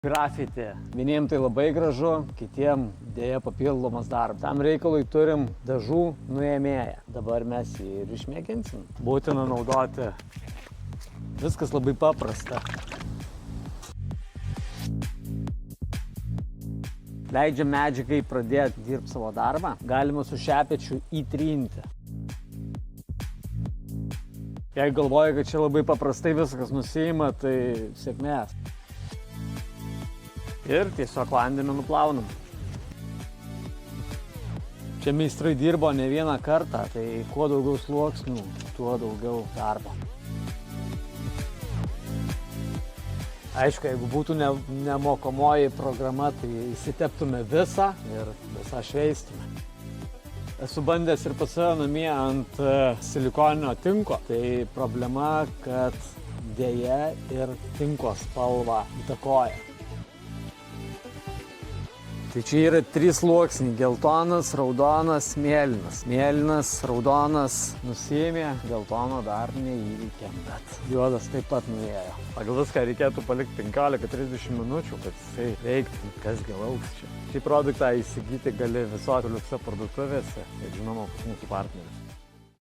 Grafiti. Vieniem tai labai gražu, kitiem dėja papildomas darbas. Tam reikalui turim dažų nuėmėją. Dabar mes jį ir išmėginsim. Būtina naudoti. Viskas labai paprasta. Leidžia medžiagai pradėti dirbti savo darbą. Galima su šepečiu įtrinti. Jei galvoji, kad čia labai paprastai viskas nusiima, tai sėkmės. Ir tiesiog vandeniu nuplaunam. Čia meistrai dirbo ne vieną kartą, tai kuo daugiau sluoksnių, tuo daugiau darbo. Aišku, jeigu būtų nemokomoji programa, tai įsiteptume visą ir visą šveistume. Esu bandęs ir pas save namie ant silikoninio tinko, tai problema, kad dėja ir tinko spalvą įtakoja. Tai čia yra 3 sluoksniai – geltonas, raudonas, mėlynas. Mėlynas, raudonas nusiėmė, geltono dar neįveikėm, bet juodas taip pat nuėjo. Pagal viską reikėtų palikti 15-30 minučių, kad jisai veiktų, kas lauks čia. Šį produktą įsigyti gali visose liukso parduotuvėse ir žinoma pas mūsų partnerius.